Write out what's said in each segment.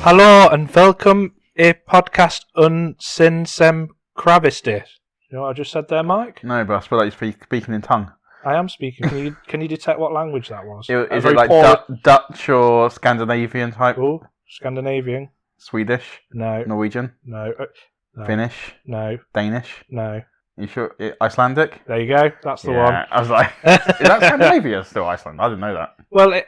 Hallo and welcome a podcast on Sniðs Krafist. You know what I just said there, Mike? No, but I feel like you're speaking in tongue. I am speaking. Can you detect what language that was? Is it like Dutch or Scandinavian type? Oh, Scandinavian. Swedish? No. Norwegian? No. Finnish? No. Danish? No. You sure? Icelandic? There you go. That's the one. I was like, is that Scandinavia still Iceland? I didn't know that. Well,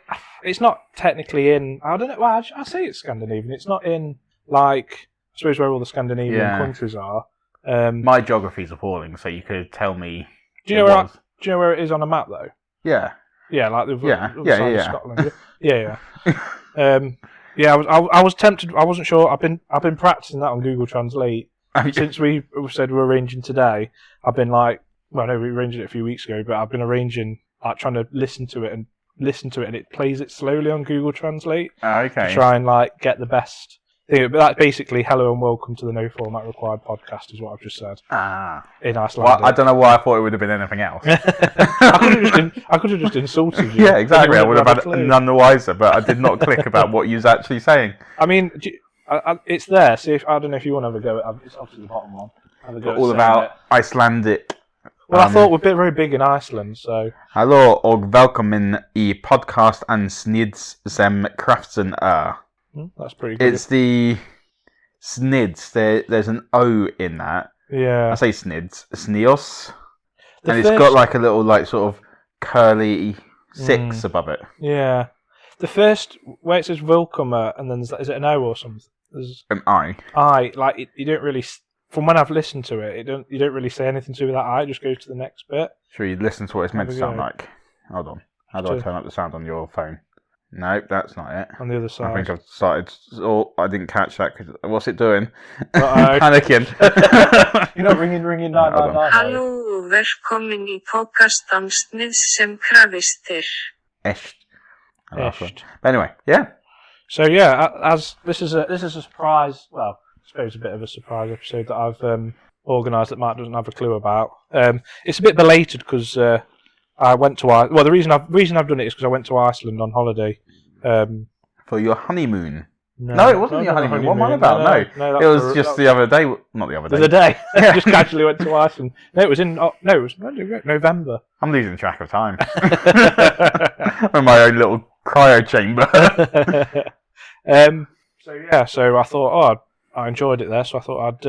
it's not technically in. I don't know. Well, I say it's Scandinavian. It's not in like I suppose where all the Scandinavian countries are. My geography's appalling, so you could tell me. Do you know where it is on a map though? Yeah. Yeah, like the other side of Scotland. Yeah. I was tempted. I wasn't sure. I've been practicing that on Google Translate since we said we're arranging today. I've been like, well, no, we arranged it a few weeks ago, but I've been arranging, like, trying to listen to it, and it plays it slowly on Google Translate. Okay. To try and like get the best thing. But that's basically hello and welcome to the No Format Required podcast, is what I've just said. In Iceland. Well, I don't know why I thought it would have been anything else. I could have just insulted you. Yeah, exactly. I would have had none the wiser, but I did not click about what you was actually saying. I mean, it's there. See if I don't know if you want to have a go at. It's obviously the bottom one. All about Icelandic. Well, I thought we're very big in Iceland, so. Hallo og velkomin I podcast and Sniðs Krafist. That's pretty good. It's the Sniðs. There's an O in that. Yeah. I say Sniðs. And it's got like a little like sort of curly 6 above it. Yeah. The first, where it says Velkomin, and then is it an O or something? There's an I. Like, you don't really, from when I've listened to it, you don't really say anything to do with that I, it just goes to the next bit. Should we listen to what it's meant to sound like? Hold on. How do I turn up the sound on your phone? No, that's not it. On the other side. I think I've started, I didn't catch that, because what's it doing? Panicking. You're not ringing 999. Hallo, velkomin I podcastan Sniðs Krafist. But anyway, yeah. So yeah, as this is a surprise. Well, I suppose a bit of a surprise episode that I've organised that Mark doesn't have a clue about. It's a bit belated because I went to Iceland. Well, the reason I've done it is because I went to Iceland on holiday. For your honeymoon. No, it wasn't your honeymoon. What am I about? No, it was just the other day. Not the other day. The other day. Just casually went to Iceland. No, it was November. I'm losing track of time. I'm in my own little cryo chamber. So I thought, I enjoyed it there, so I thought I'd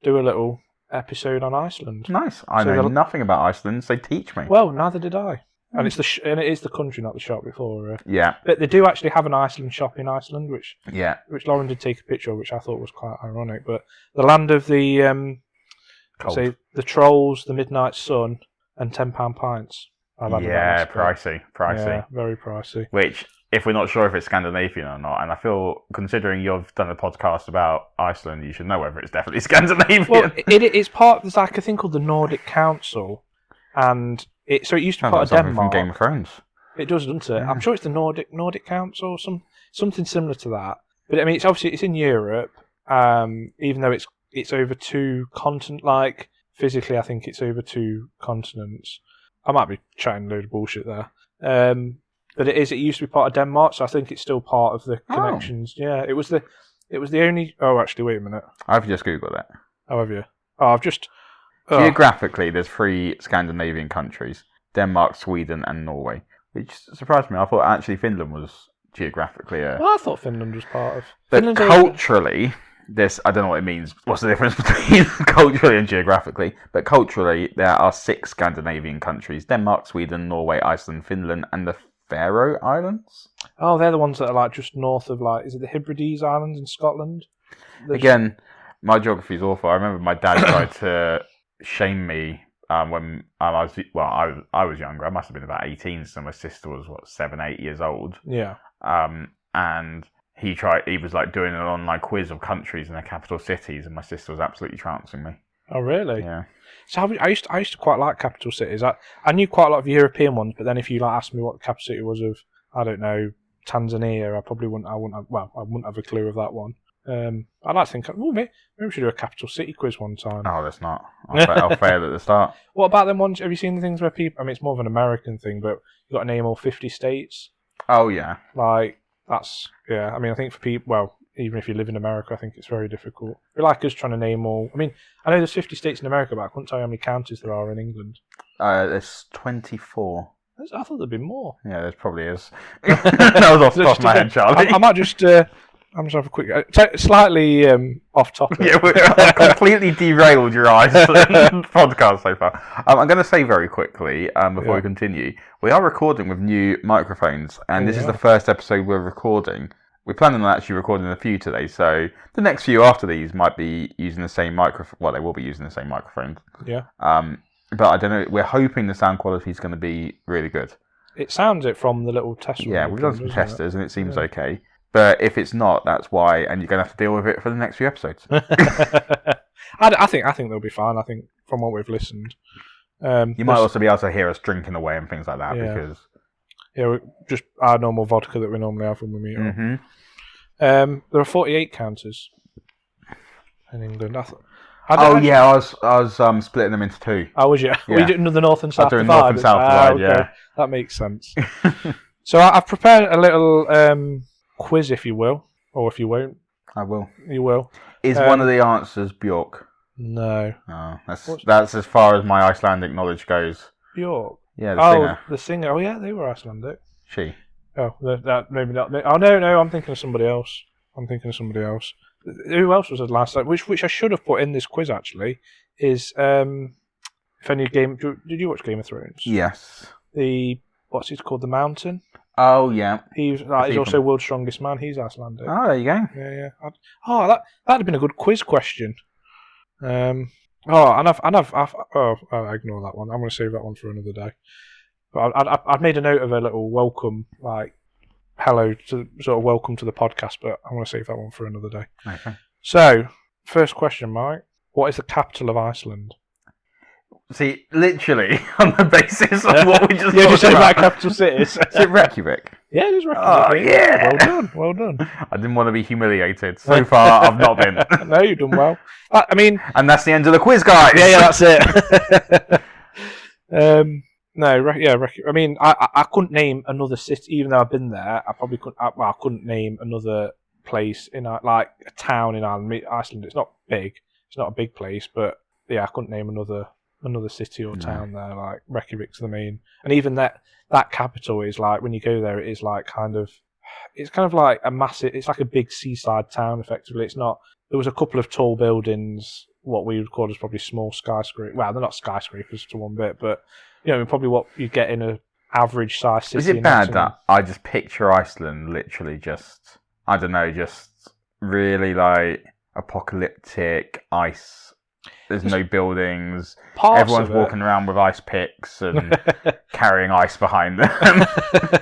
do a little episode on Iceland. Nice. I know nothing about Iceland, so teach me. Well, neither did I. And it is the country, not the shop before. Yeah. But they do actually have an Iceland shop in Iceland, which Lauren did take a picture of, which I thought was quite ironic. But the land of the the trolls, the midnight sun, and £10 pints. Pricey. Yeah, very pricey. Which, if we're not sure if it's Scandinavian or not, and I feel, considering you've done a podcast about Iceland, you should know whether it's definitely Scandinavian. Well, it's part. There's like a thing called the Nordic Council, and it used to be part of Denmark. From Game of Thrones. It does, doesn't it? Yeah. I'm sure it's the Nordic Council, or something similar to that. But I mean, it's in Europe, even though it's over 2 continents. Like physically, I think it's over 2 continents. I might be chatting a load of bullshit there. But it used to be part of Denmark, so I think it's still part of the connections. Yeah, it was the only. Oh, actually, wait a minute. I've just googled it. Oh, have you? Oh, I've just. Geographically, there's 3 Scandinavian countries: Denmark, Sweden, and Norway. Which surprised me. I thought actually Finland was geographically. Well, I thought Finland was part of. But culturally, I don't know what it means. What's the difference between culturally and geographically? But culturally, there are 6 Scandinavian countries: Denmark, Sweden, Norway, Iceland, Finland, and the Faroe Islands. Oh, they're the ones that are like just north of is it the Hebrides Islands in Scotland? Again, my geography is awful. I remember my dad tried to shame me when I was younger. I must have been about 18, so my sister was 7, 8 years old. Yeah. And he was like doing an online quiz of countries and their capital cities, and my sister was absolutely trouncing me. Oh, really? Yeah. So I used to quite like capital cities. I knew quite a lot of European ones, but then if you asked me what the capital city was of, I don't know, Tanzania, I probably wouldn't. I wouldn't have a clue of that one. I'd like to think, maybe we should do a capital city quiz one time. Oh, that's not. I'll fail at the start. What about them ones? Have you seen the things where people? I mean, it's more of an American thing, but you've got to name all 50 states. Oh yeah. Like that's I mean, I think for people, even if you live in America, I think it's very difficult. It'd be like us trying to name all. I mean, I know there's 50 states in America, but I couldn't tell you how many counties there are in England. There's 24. I thought there'd be more. Yeah, there probably is. That was off the top of my head, Charlie. I might just. I'm just have a quick, slightly off topic. Yeah, I've completely derailed your Iceland podcast so far. I'm going to say very quickly before we continue, we are recording with new microphones, and this is the first episode we're recording. We're planning on actually recording a few today, so the next few after these might be using the same microphone. Well, they will be using the same microphones. Yeah. But I don't know. We're hoping the sound quality is going to be really good. It sounds it from the little test. Yeah, we've done some testers, and it seems okay. But if it's not, that's why, and you're going to have to deal with it for the next few episodes. I think they'll be fine. I think from what we've listened, you might also be able to hear us drinking away and things like that because just our normal vodka that we normally have when we meet up. Mm-hmm. There are 48 counters in England. I was splitting them into two. Oh, was you? Yeah. Were you doing the north and south divide? North and south divide, yeah. That makes sense. So I've prepared a little quiz, if you will, or if you won't. I will. You will. Is one of the answers Björk? No. Oh, that's as far as my Icelandic knowledge goes. Björk? Yeah, the singer. The singer. Oh, yeah, they were Icelandic. She. Oh, that maybe not. Oh, no, I'm thinking of somebody else. Who else was it last time? Which I should have put in this quiz, actually, is if any game... Did you watch Game of Thrones? Yes. What's it called? The Mountain? Oh, yeah. He's also World's Strongest Man. He's Icelandic. Oh, there you go. Yeah. That'd have been a good quiz question. I ignore that one. I'm going to save that one for another day. But I've made a note of a little welcome, like hello to sort of welcome to the podcast. But I'm going to save that one for another day. Okay. So, first question, Mike. What is the capital of Iceland? See, literally, on the basis of what we just just say about capital cities. Is it Reykjavik? Yeah, it is Reykjavik. Oh, yeah. Well done. I didn't want to be humiliated. So far, I've not been. No, you've done well. I mean... And that's the end of the quiz, guys. Yeah, that's it. I mean, I couldn't name another city, even though I've been there. I probably couldn't... I couldn't name another place, like a town in Ireland. Iceland, it's not big. It's not a big place, but yeah, I couldn't name another city or town there. Like Reykjavik's the main, and even that capital is like when you go there, it is like it's kind of like a massive. It's like a big seaside town. Effectively, it's not. There was a couple of tall buildings, what we would call as probably small skyscrapers. Well, they're not skyscrapers to one bit, but probably what you get in a average size city. Is it bad that I just picture Iceland literally just I don't know, just really like apocalyptic ice? There's no buildings. Everyone's walking around with ice picks and carrying ice behind them.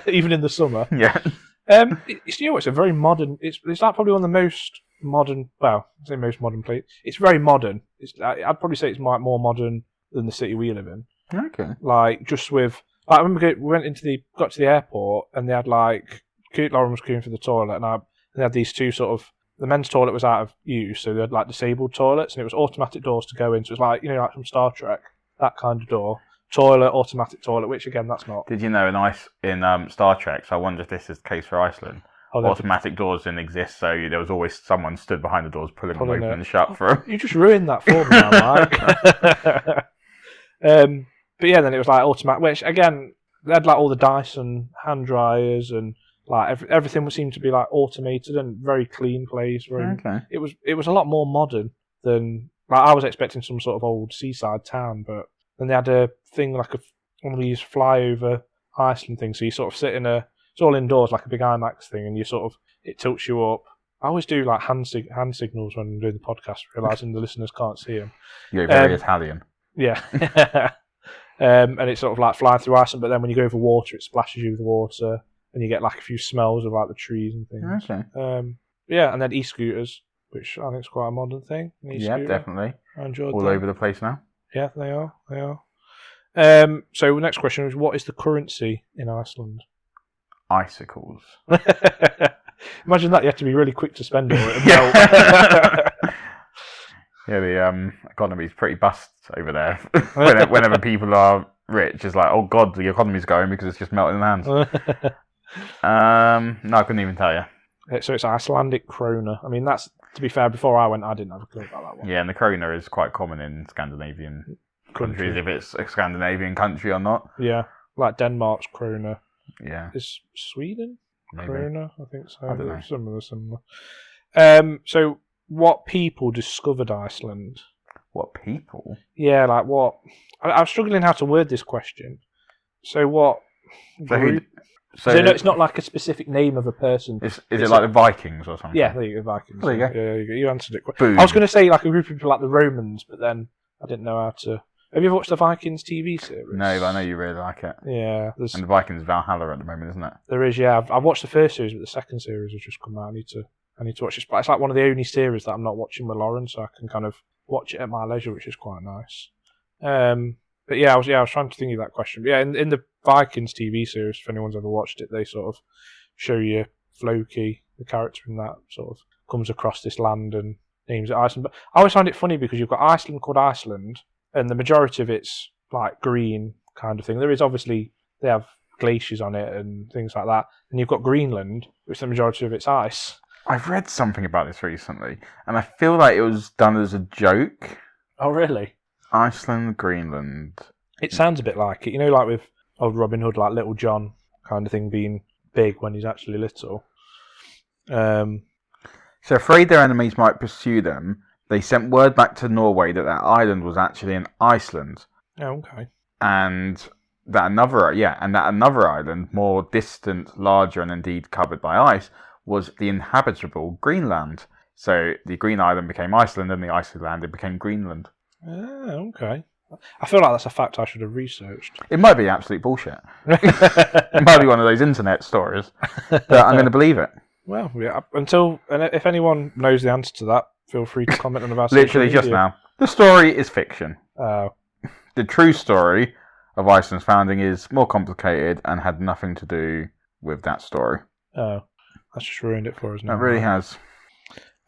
Even in the summer. Yeah. It's a very modern... It's like probably one of the most modern... Well, I say most modern place. It's very modern. I'd probably say it's more modern than the city we live in. Okay. Like, just with... Like, I remember we got to the airport and they had like... Lauren was queuing for the toilet and they had these two sort of... The men's toilet was out of use, so they had like disabled toilets, and it was automatic doors to go in. So it was like like from Star Trek, that kind of door. Toilet, automatic toilet, which again, that's not. Did you know in Star Trek? So I wonder if this is the case for Iceland. Automatic doors didn't exist, so there was always someone stood behind the doors pulling them open and shut for them. You just ruined that for me now, Mike. But yeah, then it was like automatic, which again, they had like all the Dyson hand dryers and. Like everything seemed to be like automated and very clean place. Okay. It was a lot more modern than like I was expecting some sort of old seaside town, but then they had a thing like one of these flyover Iceland things. So you sort of sit it's all indoors like a big IMAX thing, and it tilts you up. I always do like hand signals when I'm doing the podcast, realising the listeners can't see them. You're very Italian. Yeah. And it's sort of like flying through Iceland, but then when you go over water, it splashes you with water. And you get like a few smells of like the trees and things. Okay. Yeah, and then e-scooters, which I think is quite a modern thing. Yeah, definitely. I enjoyed all them. Over the place now. Yeah, they are. So next question is, what is the currency in Iceland? Icicles. Imagine that, you have to be really quick to spend it. Yeah, the economy's pretty bust over there. Whenever people are rich, it's like, oh god, the economy's going because it's just melting in the hands. No, I couldn't even tell you. So it's Icelandic krona. I mean, that's, to be fair, before I went, I didn't have a clue about that one. Yeah, and the krona is quite common in Scandinavian countries, if it's a Scandinavian country or not. Yeah, like Denmark's krona. Yeah. Is Sweden Maybe. krona? I think so. I don't know. Similar. So, what people discovered Iceland? What people? Yeah, like what? I was struggling how to word this question. So what? Group? So no, it's not like a specific name of a person. Is it like the Vikings or something? Yeah, there you go, Vikings. There you go. Yeah, you answered it. Boom. I was going to say like a group of people like the Romans, but then I didn't know how to. Have you ever watched the Vikings TV series? No, but I know you really like it. Yeah, and the Vikings Valhalla at the moment, isn't it? There is. Yeah, I've watched the first series, but the second series has just come out. I need to watch this. But it's like one of the only series that I'm not watching with Lauren, so I can kind of watch it at my leisure, which is quite nice. But yeah, I was trying to think of that question. But yeah, in the Vikings TV series, if anyone's ever watched it, they sort of show you Floki, the character in that, sort of comes across this land and names it Iceland. But I always find it funny because you've got Iceland called Iceland, and the majority of it's like green kind of thing. There is obviously, they have glaciers on it and things like that. And you've got Greenland, which the majority of it's ice. I've read something about this recently, and I feel like it was done as a joke. Oh, really? Iceland, Greenland. It sounds a bit like it. You know, like with old Robin Hood, like Little John kind of thing being big when he's actually little. So afraid their enemies might pursue them, they sent word back to Norway that their island was actually in Iceland. Oh, okay. And that another island, more distant, larger, and indeed covered by ice, was the inhabitable Greenland. So the Green Island became Iceland, and the Iceland land became Greenland. Oh, okay. I feel like that's a fact I should have researched. It might be absolute bullshit. It might be one of those internet stories, but I'm going to believe it. Well, yeah. And if anyone knows the answer to that, feel free to comment on about. Literally just now. The story is fiction. Oh. The true story of Iceland's founding is more complicated and had nothing to do with that story. Oh, that's just ruined it for us now. It really has.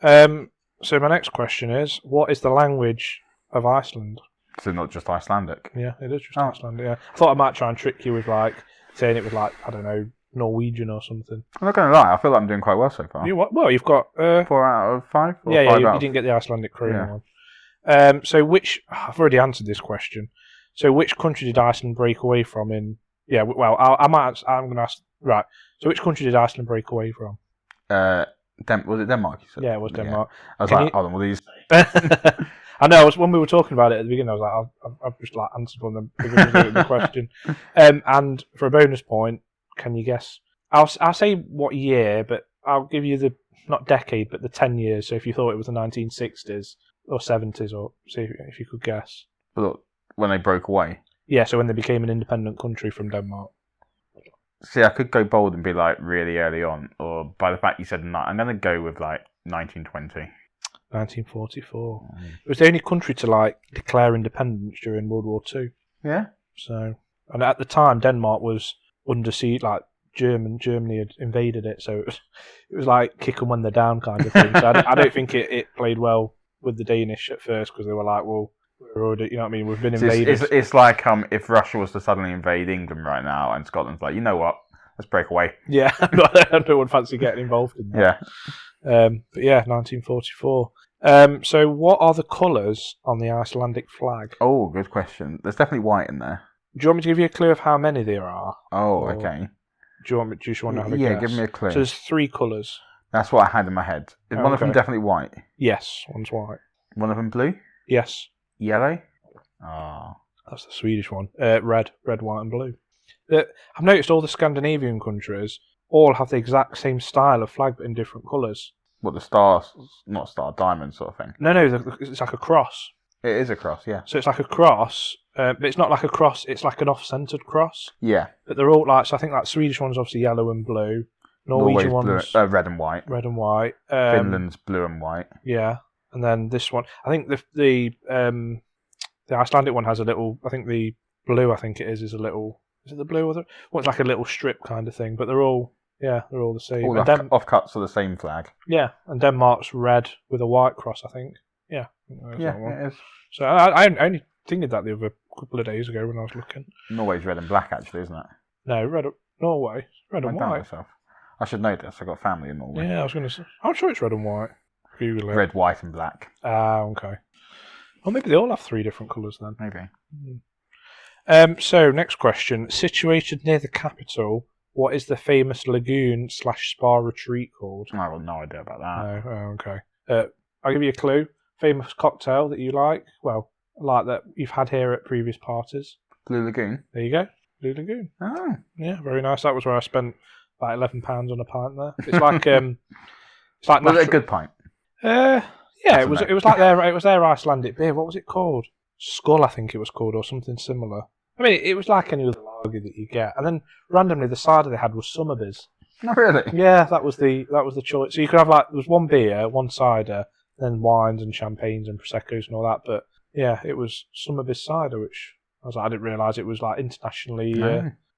So my next question is, what is the language of Iceland? So not just Icelandic. Yeah, it is just Icelandic. Yeah, I thought I might try and trick you with like saying it was like, I don't know, Norwegian or something. I'm not going to lie. I feel like I'm doing quite well so far. Well, you've got 4 out of 5. Or yeah, 5 you out didn't get the Icelandic krona one. So I've already answered this question. So which country did Iceland break away from in? Yeah, well, I'm going to ask. Right. So which country did Iceland break away from? Was it Denmark? You said? Yeah, it was Denmark. Yeah. I was like, hold on, will these? I know. When we were talking about it at the beginning, I was like, I've just like answered one of them the question. And for a bonus point, can you guess? I'll say what year, but I'll give you the not decade, but the 10 years. So if you thought it was the 1960s or 70s, or see if you could guess. But when they broke away. Yeah, so when they became an independent country from Denmark. See, I could go bold and be like really early on, or by the fact you said I'm going to go with like 1920. 1944. It was the only country to like declare independence during World War II. Yeah. So, and at the time, Denmark was under siege. Like Germany had invaded it, so it was like kick 'em when they're down kind of thing. So I don't think it played well with the Danish at first because they were like, well, we're already, you know what I mean? We've been invaded. It's like if Russia was to suddenly invade England right now, and Scotland's like, you know what? Let's break away. Yeah, I don't fancy getting involved in that. Yeah. But yeah, 1944. So what are the colours on the Icelandic flag? Oh, good question. There's definitely white in there. Do you want me to give you a clue of how many there are? Oh, okay. Do you just want to have a guess? guess? Give me a clue. So there's 3 colours. That's what I had in my head. Is one of them definitely white? Yes, one's white. One of them blue? Yes. Yellow? Oh. That's the Swedish one. Red, white and blue. I've noticed all the Scandinavian countries all have the exact same style of flag but in different colours. What, the star, not star, diamond sort of thing? No, it's like a cross. It is a cross, yeah. So it's like a cross, but it's not like a cross, it's like an off-centred cross. Yeah. But they're all like, so I think like Swedish one's obviously yellow and blue. Norwegian one's blue, red and white. Red and white. Finland's blue and white. Yeah. And then this one, I think the Icelandic one has a little, I think the blue, is a little, is it the blue or it's like a little strip kind of thing, but they're all the same. All the offcuts of the same flag. Yeah, and Denmark's red with a white cross, I think. Yeah. Yeah, it is. So I only thinking that the other couple of days ago when I was looking. Norway's red and black, actually, isn't it? No, Norway, red and white. Myself. I should know this. I've got family in Norway. Yeah, I was going to say. I'm sure it's red and white. Google it. Red, white, and black. Ah, okay. Well, maybe they all have 3 different colours then. Maybe. So, next question. Situated near the capital, what is the famous lagoon/spa retreat called? I've got no idea about that. Oh, okay. I'll give you a clue. Famous cocktail that you like. Well, like that you've had here at previous parties. Blue Lagoon. There you go. Blue Lagoon. Oh. Yeah, very nice. That was where I spent about £11 on a pint there. It's like it's like Was it a good pint? Yeah, it was like their Icelandic beer. What was it called? Skull, I think it was called, or something similar. I mean, it was like any other lager that you get. And then randomly, the cider they had was Summerbeers. Oh, really? Yeah, that was the choice. So you could have there was one beer, one cider, then wines and champagnes and proseccos and all that. But yeah, it was Summerbeers cider, which I didn't realise it was like internationally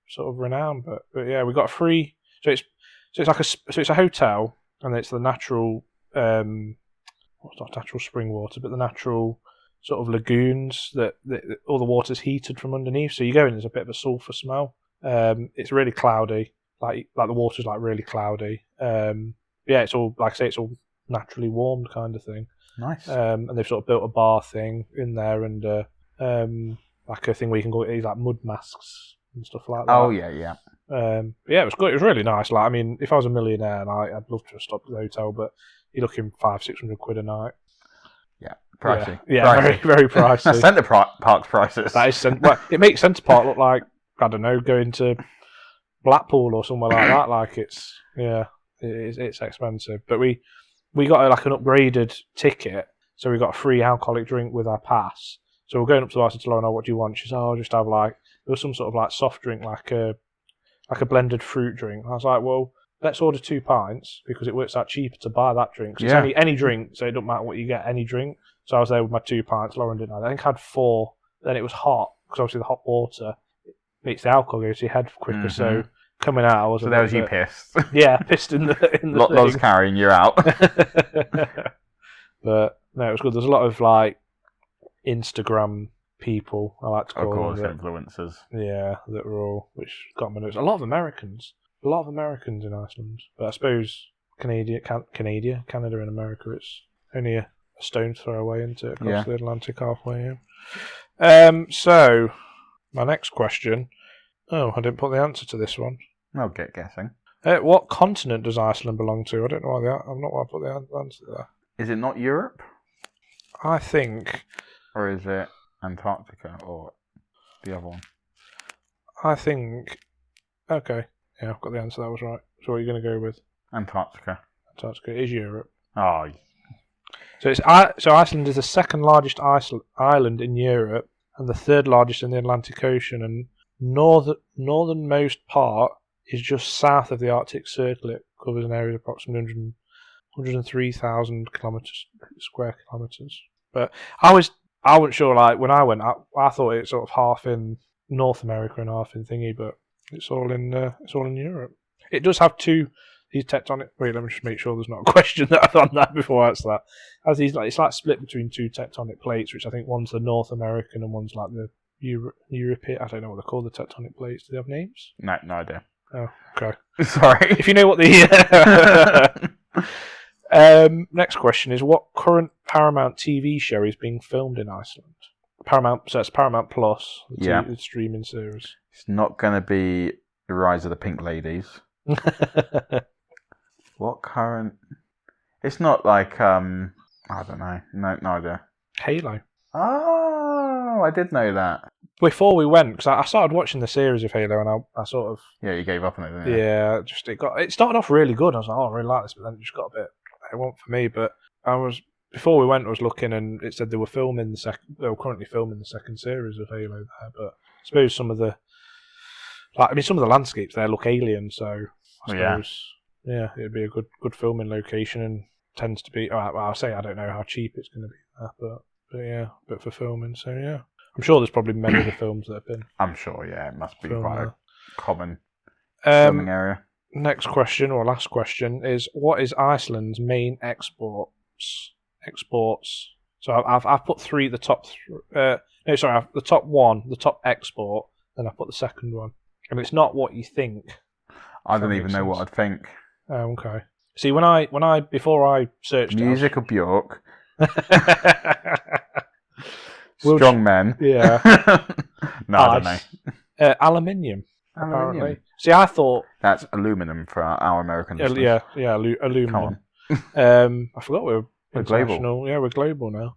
sort of renowned. But yeah, we got a free. So it's a hotel, and it's the natural. It's not natural spring water, but the natural sort of lagoons that all the water's heated from underneath. So you go in, there's a bit of a sulphur smell. It's really cloudy, like the water's like really cloudy. Yeah, it's all like I say, it's all naturally warmed kind of thing. Nice. And they've sort of built a bar thing in there, and like a thing where you can go these like mud masks and stuff like that. Oh yeah. Yeah, it was good. It was really nice. Like, I mean, if I was a millionaire, I'd love to have stopped at the hotel, but you're looking £500-600 a night. Yeah, pricey. Yeah, pricey. very pricey. That's Centre Park prices. That is well, it makes Centre Park look like, I don't know, going to Blackpool or somewhere like that. Like it's expensive. But we got like an upgraded ticket, so we got a free alcoholic drink with our pass. So we're going up to the to Lorna, what do you want? She said, I'll just have there was some sort of like soft drink, like a blended fruit drink. I was like, well, let's order 2 pints because it works out cheaper to buy that drink. So it's any drink, so it doesn't matter what you get, any drink. So I was there with my 2 pints. Lauren didn't have it. I think I had 4. Then it was hot because obviously the hot water makes the alcohol go to your head quicker. Mm-hmm. So coming out, I was. So there was you pissed. Yeah, pissed in the Lots carrying you out. But no, it was good. There's a lot of like Instagram people, I like to call them. Influencers. Yeah, that were all, which got my notes. A lot of Americans in Iceland. But I suppose Canada and America, it's only a stone's throw away into across the Atlantic halfway. So, my next question. Oh, I didn't put the answer to this one. I'll get guessing. What continent does Iceland belong to? I don't know why I'm not why I put the answer there. Is it not Europe? I think. Or is it Antarctica or the other one? I think. Okay. Yeah, I've got the answer. That was right. So what are you going to go with? Antarctica. Antarctica is Europe. Oh. So Iceland is the second largest island in Europe and the third largest in the Atlantic Ocean, and northernmost part is just south of the Arctic Circle. It covers an area of approximately 103,000 square kilometers. But I wasn't sure. Like when I went, I thought it's sort of half in North America and half in thingy, but it's all in Europe. It does have these tectonic. Wait, let me just make sure there's not a question that I've done that before I answer that. Has these it's like split between 2 tectonic plates, which I think one's the North American and one's like the European. I don't know what they're called. The tectonic plates. Do they have names? No idea. Oh, okay. Sorry. If you know what the next question is, what current Paramount TV show is being filmed in Iceland? So it's Paramount Plus, the streaming series. It's not going to be The Rise of the Pink Ladies. What current? It's not like I don't know. No idea. Halo. Oh, I did know that. Before we went, because I started watching the series of Halo, and I sort of you gave up on it, didn't you? Yeah, it started off really good. I was like, I really like this, but then it just got a bit. It wasn't for me. But before we went, I was looking, and it said they were currently filming the second series of Halo there. But I suppose some of the landscapes there look alien, so I suppose it'd be a good filming location, and tends to be. I'll say I don't know how cheap it's going to be there, but for filming, so yeah, I'm sure there's probably many of the films that have been. I'm sure, it must be quite a common filming area. Next question, or last question, is what is Iceland's main exports? So I've put 3. The top. The top one, the top export, and I put the second one. And it's not what you think. I don't even know what I'd think. Okay. See, when I before I searched Music of Bjork. Well, Strong men. Yeah. No, I don't know. Aluminium. Apparently. See, I thought that's aluminum for our American listeners. Aluminum. Come on. I forgot we're global. international. Yeah, we're global now.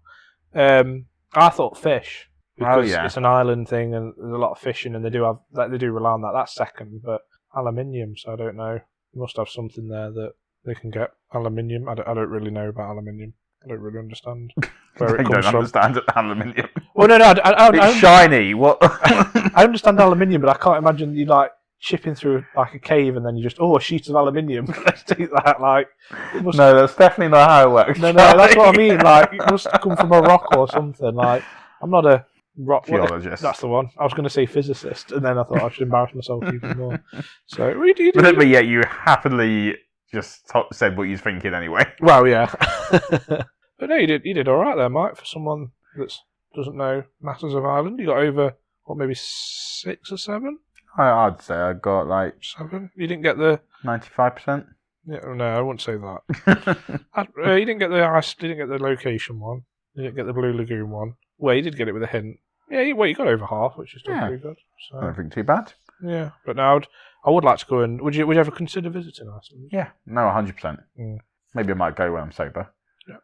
I thought fish because it's an island thing and there's a lot of fishing and they do rely on that. That's second, but aluminium. So I don't know. You must have something there that they can get aluminium. I don't really know about aluminium. I don't really understand where it comes from. Understand aluminium. Well, no, it's shiny. What? I understand aluminium, but I can't imagine you like chipping through like a cave and then you just a sheet of aluminium. Let's take that. Like, no, that's definitely not how it works. No, that's what I mean. Like, it must come from a rock or something. Like, I'm not a rock geologist. That's the one. I was going to say physicist, and then I thought I should embarrass myself even more. So, but yet you happily just said what you're thinking anyway. Well, yeah. But no, you did all right there, Mike, for someone that doesn't know matters of Ireland. You got over, maybe 6 or 7? I'd say I got like 7. You didn't get the 95%. Yeah, no, I wouldn't say that. You didn't get the location one. You didn't get the Blue Lagoon one. Well, you did get it with a hint. Yeah, you got over half, which is still pretty good. So. I don't think too bad. Yeah, but now I would like to go and. Would you ever consider visiting Iceland? Yeah, no, 100%. Maybe I might go when I'm sober. Yeah.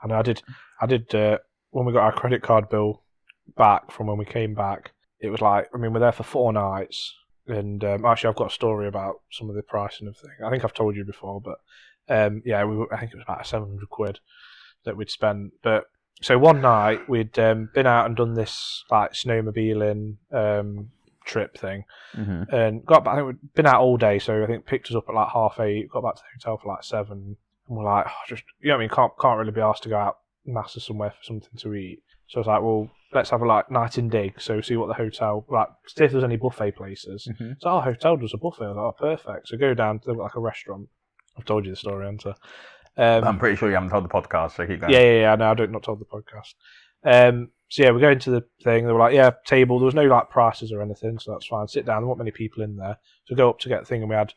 I know. I did. When we got our credit card bill back from when we came back, it was like, we're there for 4 nights, and actually I've got a story about some of the pricing of things. I think I've told you before, but I think it was about £700 that we'd spent. But so one night we'd been out and done this like snowmobiling trip thing, and got back. I think we'd been out all day, so I think picked us up at like 8:30. Got back to the hotel for like 7, and we're like, just can't really be asked to go out massive somewhere for something to eat. So I was like, well, let's have a like night in dig. So see what the hotel see if there's any buffet places. So our hotel does a buffet. I was like, oh, perfect. So go down to like a restaurant. I've told you the story, haven't I? I'm pretty sure you haven't told the podcast, so keep going. Yeah. No, I don't not told the podcast. So yeah, we go into the thing. They were like, yeah, table. There was no like prices or anything, so that's fine. Sit down. There weren't many people in there. So go up to get the thing, and we had.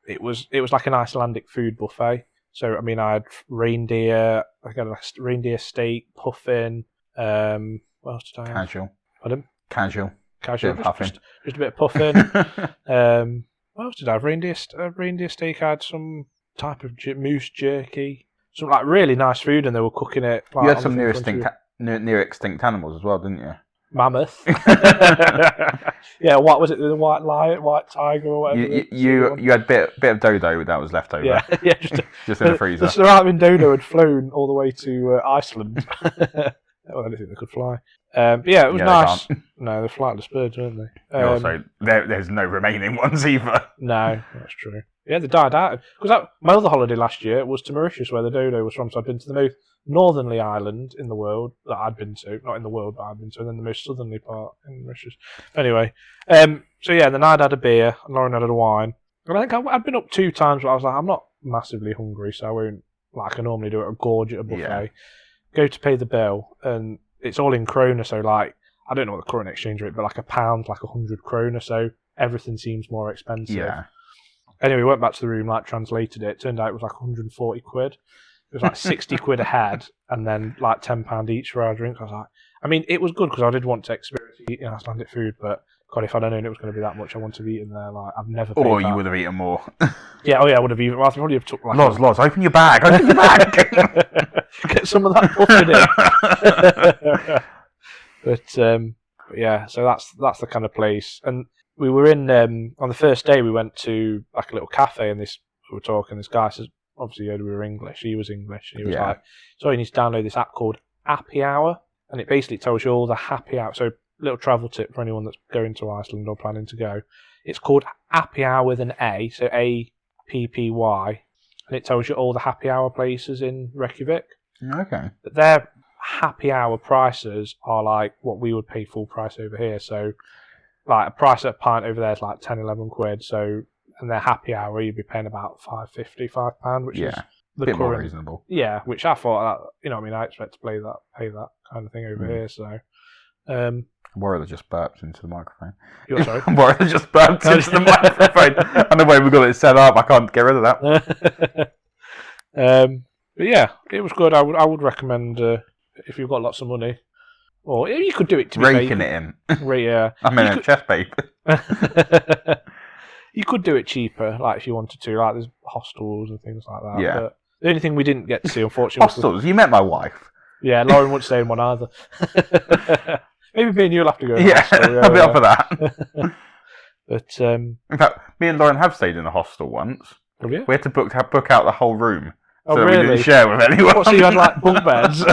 It was like an Icelandic food buffet. So I had reindeer. I got a reindeer steak, puffin. What else did I have? Casual. Pardon? Casual. Just a bit of puffin. What else did I have? Reindeer steak. I had some type of moose jerky. Some like really nice food, and they were cooking it. Like, you had some near extinct animals as well, didn't you? Mammoth. Yeah, what was it? The white lion, white tiger, or whatever. You had a bit of dodo that was left over. Yeah, just in the freezer. The surrounding dodo had flown all the way to Iceland. Well, I don't think they could fly. But yeah, it was nice. No, they're flightless birds, weren't they? Also, there's no remaining ones either. No, that's true. Yeah, they died out. Because my other holiday last year was to Mauritius, where the dodo was from. So I'd been to the most northernly island in the world that I'd been to. Not in the world, but I'd been to. And then the most southerly part in Mauritius. Anyway, so yeah, then I'd had a beer, and Lauren had a wine. And I think I'd been up 2 times, but I was like, I'm not massively hungry, so I won't, like I normally do, gorge at a buffet. Yeah. Go to pay the bill, and it's all in krona, so like, I don't know what the current exchange rate, but like £1, like 100 krona, so everything seems more expensive. Yeah. Anyway, we went back to the room, like translated it. Turned out it was like 140 quid. It was like 60 quid a head, and then like £10 each for our drinks. I was like, it was good because I did want to experience eating Icelandic food, but God, if I'd known it was going to be that much, I wanted to be eating there. Like, I've never. Or you would have eaten more. Yeah, I would have eaten. Well, I probably have took like. Loz, open your bag. Open your bag. Get some of that puffin in. But yeah, so that's the kind of place. And we were in on the first day. We went to like a little cafe, and we were talking. This guy says, obviously, he heard we were English. He was English, and he was like, "So you need to download this app called Happy Hour, and it basically tells you all the happy hour." So, little travel tip for anyone that's going to Iceland or planning to go. It's called Happy Hour with an A, so APPY, and it tells you all the happy hour places in Reykjavik. Okay. But their happy hour prices are like what we would pay full price over here. So, like a price at a pint over there is like 10, 11 quid. So, and their happy hour you'd be paying about £5.50, which is the bit current, more reasonable. Yeah, which I thought I expect to pay that kind of thing over here. So, Warrior just burped into the microphone. You're sorry? Warrior just burped into the microphone. And the way we got it set up, I can't get rid of that. But yeah, it was good. I would recommend if you've got lots of money. Or you could do it to be Raking it in. Yeah. I'm in a chest paper. You could do it cheaper, like if you wanted to. Like there's hostels and things like that. Yeah. But the only thing we didn't get to see, unfortunately, Hostels. You met my wife. Yeah, Lauren wouldn't stay in one either. Maybe me and you'll have to go. Yeah, I'll be up for that. But in fact, me and Lauren have stayed in a hostel once. have you? We had to book out the whole room. Oh, so really? we didn't share with anyone. What, so you had like bunk beds?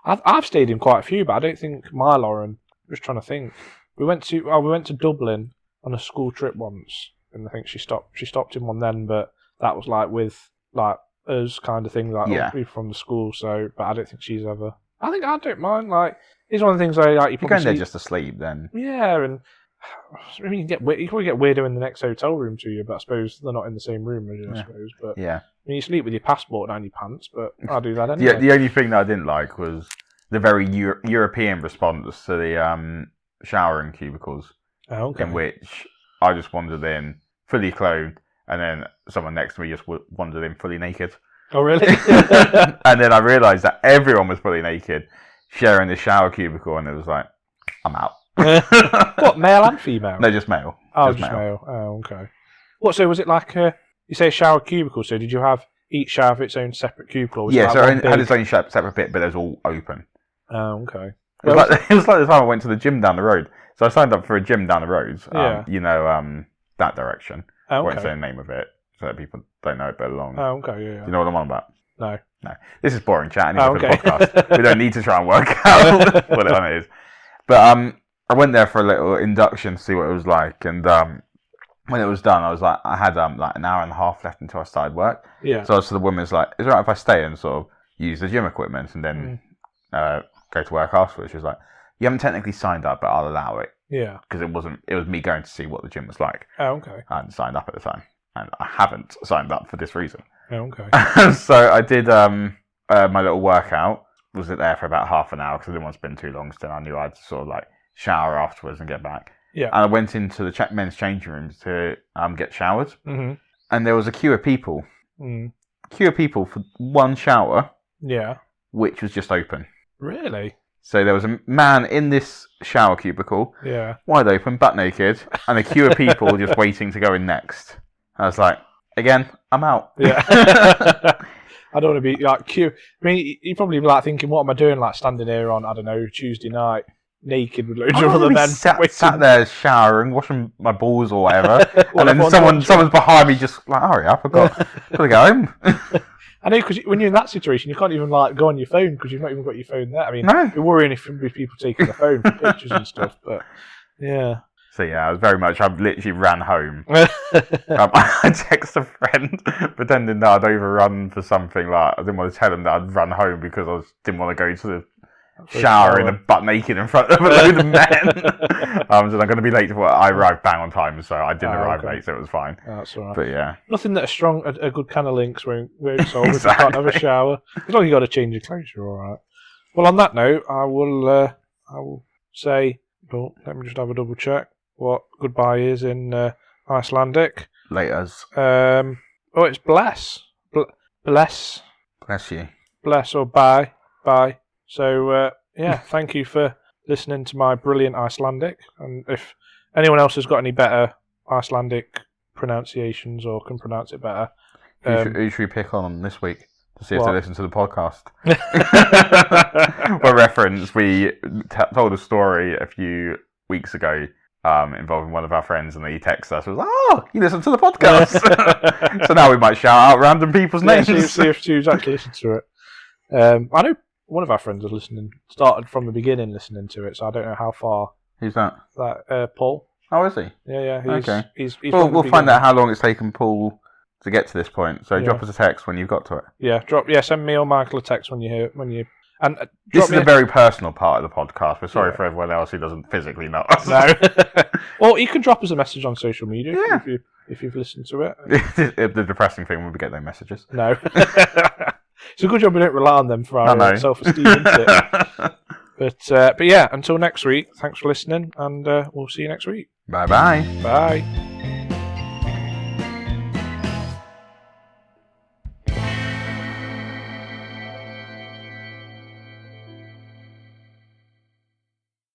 I've stayed in quite a few, but I don't think my Lauren. I'm just trying to think. We went to Dublin on a school trip once, and I think she stopped in one then, but that was like with like us kind of thing, like people from the school. So, but I don't think she's ever. I don't mind. Like it's one of the things I like. You're going there just to sleep, then. Yeah, and I mean, you probably get weirder in the next hotel room to you, but I suppose they're not in the same room as you. I suppose, but yeah. I mean, you sleep with your passport down your pants, but I'll do that anyway. Yeah, the only thing that I didn't like was the very European response to the showering cubicles, in which I just wandered in fully clothed, and then someone next to me just wandered in fully naked. Oh, really? And then I realised that everyone was fully naked, sharing the shower cubicle, and it was like, I'm out. What, male and female? No, just male. Oh, just male. Oh, okay. What? So was it like you say a shower cubicle? So did you have each shower have its own separate cubicle? Or was Yeah, it so like it had its own separate bit, but it was all open. Oh, okay. It was like the time I went to the gym down the road. So I signed up for a gym down the road. That direction. Oh, okay. I won't say the name of it so that people don't know it better long. Oh, okay. Yeah. Do you know what I'm on about? No. This is boring chat anyway for okay. the podcast. We don't need to try and work out what it is. But I went there for a little induction to see what it was like, and when it was done, I was like, I had like an hour and a half left until I started work. Yeah. So I was to the woman's like, "Is it alright if I stay and sort of use the gym equipment and then go to work afterwards?" She was like, "You haven't technically signed up, but I'll allow it." Yeah. Because it was me going to see what the gym was like. Oh, okay. I hadn't signed up at the time, and I haven't signed up for this reason. Oh, okay. So I did my little workout. Was it there for about half an hour because I didn't want to spend too long. So then I knew I had to sort of like shower afterwards and get back. Yeah. And I went into the men's changing rooms to get showered. Mm-hmm. And there was a queue of people. Mm. Queue of people for one shower. Yeah. Which was just open. Really? So there was a man in this shower cubicle. Yeah. Wide open, butt naked, and a queue of people just waiting to go in next. And I was like, again, I'm out. Yeah. I don't want to be like queue. I mean, you'd probably be like thinking, what am I doing? Like standing here on, I don't know, Tuesday night, naked with loads of other men. Sat there showering, washing my balls or whatever, and then someone's behind me just like, hurry up, I've got to go home. I know, because when you're in that situation, you can't even like go on your phone because you've not even got your phone there. I mean, you're worrying if people taking the phone for pictures and stuff, but yeah. So yeah, I literally ran home. I texted a friend pretending that I'd overrun for something. Like I didn't want to tell him that I'd run home because I didn't want to go to the shower in a butt naked in front of a load of men. So I'm going to be late to work. I arrived bang on time, so I didn't arrive late, so it was fine. That's all right. But yeah, nothing that a good can of Lynx won't solve if you can't have a shower. As long as you got to change your clothes, you're all right. Well, on that note, I will say, well, let me just have a double check what goodbye is in Icelandic. Laters. It's bless. Bless. Bless you. Bless or bye. Bye. So, thank you for listening to my brilliant Icelandic. And if anyone else has got any better Icelandic pronunciations or can pronounce it better. Who should we pick on this week to see if they listen to the podcast? For reference, we told a story a few weeks ago involving one of our friends, and he texted us and was like, "Oh, you listen to the podcast." So now we might shout out random people's names. See if Stu's actually listened to it. I know one of our friends was started from the beginning listening to it, so I don't know how far. Who's that? Paul. Oh, is he? Yeah. Okay. He's we'll find out how long it's taken Paul to get to this point. So drop us a text when you've got to it. Yeah, send me or Michael a text when you and this is a very personal part of the podcast. We're sorry for everyone else who doesn't physically know us. No. Or you can drop us a message on social media if you've listened to it. The depressing thing when we get no messages. No. It's a good job we don't rely on them for our self-esteem, isn't it? But yeah, until next week, thanks for listening, and we'll see you next week. Bye bye. Bye.